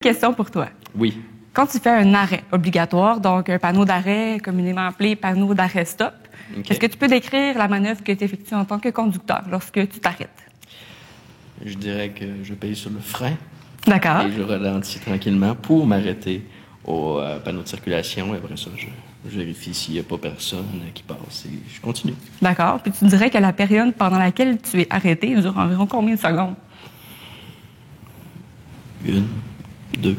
question pour toi. Oui. Quand tu fais un arrêt obligatoire, donc un panneau d'arrêt communément appelé panneau d'arrêt stop, est-ce que tu peux décrire la manœuvre que tu effectues en tant que conducteur lorsque tu t'arrêtes? Je dirais que je paye sur le frein. D'accord. Et je ralentis tranquillement pour m'arrêter au panneau de circulation. Et après ça, je vérifie s'il n'y a pas personne qui passe et je continue. D'accord. Puis tu dirais que la période pendant laquelle tu es arrêté dure environ combien de secondes? 1, 2.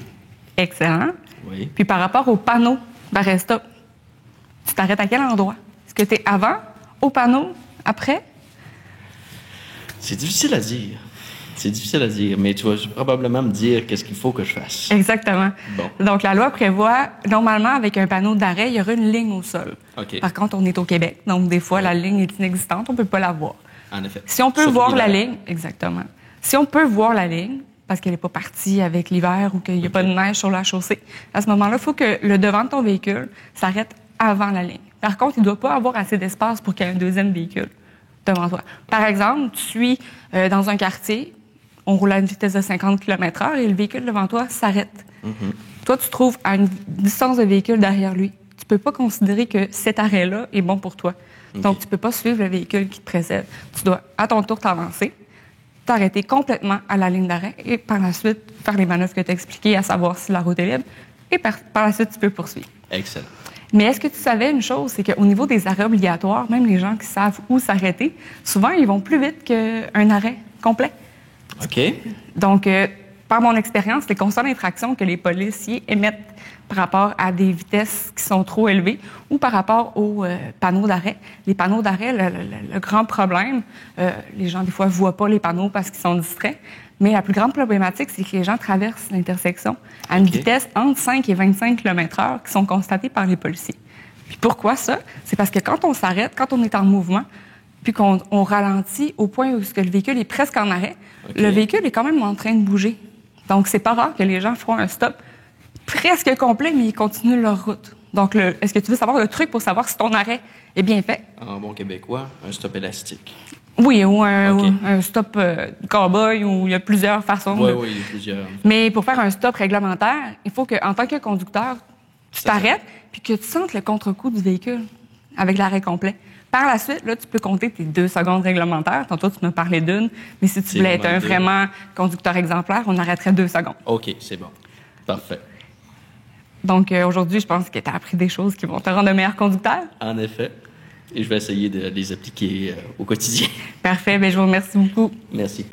Excellent. Oui. Puis par rapport au panneau d'arrêt stop, tu t'arrêtes à quel endroit? Est-ce que tu es avant, au panneau, après? C'est difficile à dire. C'est difficile à dire, mais tu vas probablement me dire qu'est-ce qu'il faut que je fasse. Exactement. Bon. Donc, la loi prévoit, normalement, avec un panneau d'arrêt, il y aura une ligne au sol. OK. Par contre, on est au Québec, donc des fois, la ligne est inexistante, on ne peut pas la voir. En effet. Si on peut Sauf voir la l'hiver. ligne, exactement. Si on peut voir la ligne, parce qu'elle n'est pas partie avec l'hiver ou qu'il n'y a pas de neige sur la chaussée, à ce moment-là, il faut que le devant de ton véhicule s'arrête avant la ligne. Par contre, il ne doit pas avoir assez d'espace pour qu'il y ait un deuxième véhicule devant toi. Par exemple, tu suis dans un quartier, on roule à une vitesse de 50 km/h et le véhicule devant toi s'arrête. Toi, tu te trouves à une distance de véhicule derrière lui. Tu ne peux pas considérer que cet arrêt-là est bon pour toi. Donc, tu ne peux pas suivre le véhicule qui te précède. Tu dois, à ton tour, t'avancer, t'arrêter complètement à la ligne d'arrêt et par la suite faire les manœuvres que tu as expliquées, à savoir si la route est libre. Et par la suite, tu peux poursuivre. Excellent. Mais est-ce que tu savais une chose, c'est qu'au niveau des arrêts obligatoires, même les gens qui savent où s'arrêter, souvent, ils vont plus vite qu'un arrêt complet. OK. Donc, par mon expérience, les constats d'infraction que les policiers émettent par rapport à des vitesses qui sont trop élevées ou par rapport aux panneaux d'arrêt. Les panneaux d'arrêt, le grand problème, les gens, des fois, ne voient pas les panneaux parce qu'ils sont distraits, mais la plus grande problématique, c'est que les gens traversent l'intersection à une vitesse entre 5 et 25 km/h qui sont constatées par les policiers. Puis pourquoi ça? C'est parce que quand on s'arrête, quand on est en mouvement, puis qu'on ralentit au point où le véhicule est presque en arrêt, le véhicule est quand même en train de bouger. Donc, c'est pas rare que les gens feront un stop presque complet, mais ils continuent leur route. Donc, est-ce que tu veux savoir le truc pour savoir si ton arrêt est bien fait? En bon québécois, un stop élastique. Oui, ou un stop cow-boy, où il y a plusieurs façons. Oui, il y a plusieurs. Mais pour faire un stop réglementaire, il faut qu'en tant que conducteur, tu t'arrêtes puis que tu sentes le contre-coup du véhicule avec l'arrêt complet. Par la suite, là, tu peux compter tes 2 secondes réglementaires. Tantôt, tu m'as parlé d'une, mais si tu voulais être un vraiment conducteur exemplaire, on arrêterait 2 secondes. OK, c'est bon. Parfait. Donc, aujourd'hui, je pense que tu as appris des choses qui vont te rendre un meilleur conducteur. En effet. Et je vais essayer de les appliquer au quotidien. Parfait. Bien, je vous remercie beaucoup. Merci.